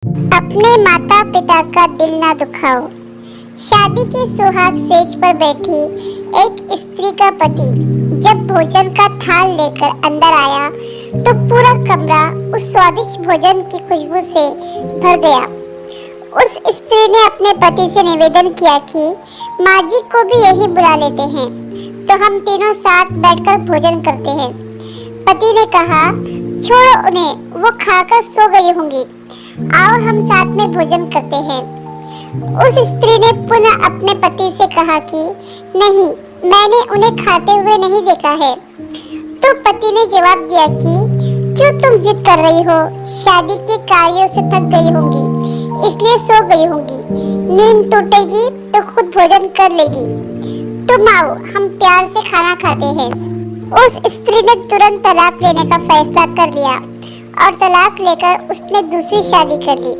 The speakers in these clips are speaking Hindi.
अपने माता पिता का दिल ना दुखाओ। शादी के सुहाग सेज पर बैठी एक स्त्री का पति जब भोजन का थाल लेकर अंदर आया तो पूरा कमरा उस स्वादिष्ट भोजन की खुशबू से भर गया। उस स्त्री ने अपने पति से निवेदन किया कि माँ जी को भी यही बुला लेते हैं तो हम तीनों साथ बैठकर भोजन करते हैं। पति ने कहा, छोड़ो उन्हें, वो खाकर सो गई होंगी, आओ हम साथ में भोजन करते हैं। उस स्त्री ने पुनः अपने पति से कहा कि नहीं, मैंने उन्हें खाते हुए नहीं देखा है। तो पति ने जवाब दिया कि क्यों तुम जिद कर रही हो, शादी के कार्यों से थक गई होंगी इसलिए सो गई होंगी, नींद टूटेगी तो खुद भोजन कर लेगी, तुम आओ हम प्यार से खाना खाते हैं। उस स्त्री ने तुरंत तलाक लेने का फैसला कर लिया और तलाक लेकर उसने दूसरी शादी कर ली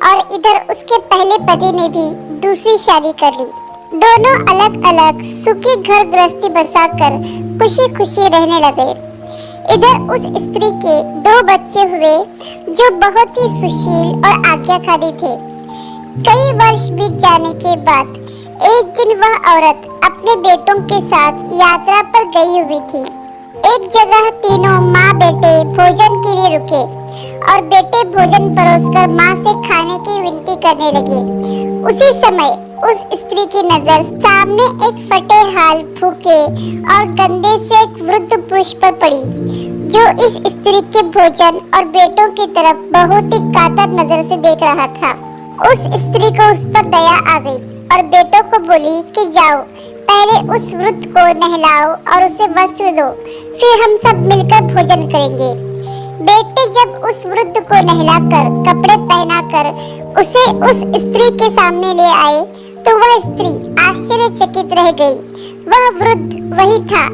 और इधर उसके पहले पति ने भी दूसरी शादी कर ली। दोनों अलग अलग सुखी घर गृहस्थी बसाकर खुशी खुशी रहने लगे। इधर उस स्त्री के 2 बच्चे हुए जो बहुत ही सुशील और आज्ञाकारी थे। कई वर्ष बीत जाने के बाद एक दिन वह औरत अपने बेटों के साथ यात्रा पर गई हुई थी। एक जगह तीनों माँ बेटे भोजन के लिए रुके और बेटे भोजन परोसकर माँ से खाने की विनती करने लगे। उसी समय उस स्त्री की नजर सामने एक फटे हाल, भूखे और गंदे से एक वृद्ध पुरुष पर पड़ी जो इस स्त्री के भोजन और बेटों की तरफ बहुत ही कातर नजर से देख रहा था। उस स्त्री को उस पर दया आ गई और बेटों को बोली कि जाओ, पहले उस वृद्ध को नहलाओ और उसे वस्त्र दो, फिर हम सब मिलकर भोजन करेंगे। बेटे जब उस वृद्ध को नहलाकर कपड़े पहनाकर उसे उस स्त्री के सामने ले आए तो वह स्त्री आश्चर्यचकित रह गई। वह वृद्ध वही था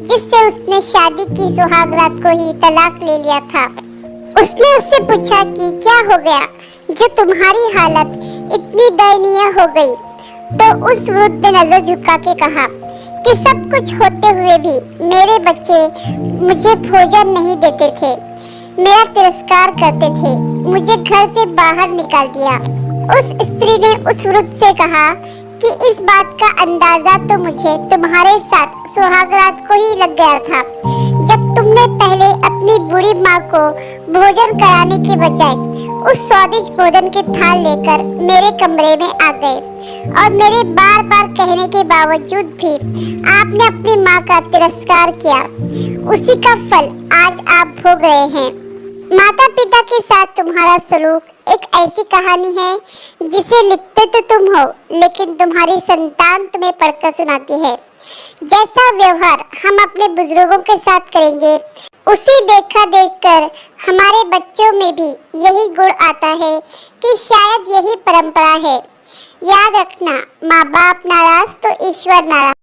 जिससे उसने शादी की सुहाग रात को ही तलाक ले लिया था। उसने उससे पूछा कि क्या हो गया जो तुम्हारी हालत इतनी दयनीय हो गई। तो उस वृद्ध ने नजर झुका के कहा कि सब कुछ होते हुए भी मेरे बच्चे मुझे भोजन नहीं देते थे, मेरा तिरस्कार करते थे, मुझे घर से बाहर निकाल दिया। उस स्त्री ने उस वृद्ध से कहा कि इस बात का अंदाजा तो मुझे तुम्हारे साथ सुहागरात को ही लग गया था, जब तुमने पहले अपनी बूढ़ी माँ को भोजन कराने के बजाय उस स्वादिष्ट भोजन के थाल लेकर मेरे कमरे में आ गए और मेरे बार बार कहने के बावजूद भी आपने अपनी माँ का तिरस्कार किया। उसी का फल आज आप भोग रहे हैं। माता पिता के साथ तुम्हारा सलूक एक ऐसी कहानी है जिसे लिखते तो तुम हो लेकिन तुम्हारी संतान तुम्हें पढ़कर सुनाती है। जैसा व्यवहार हम अपने बुजुर्गों के साथ करेंगे उसी देखा देखकर हमारे बच्चों में भी यही गुण आता है कि शायद यही परंपरा है। याद रखना, माँ बाप नाराज तो ईश्वर नाराज।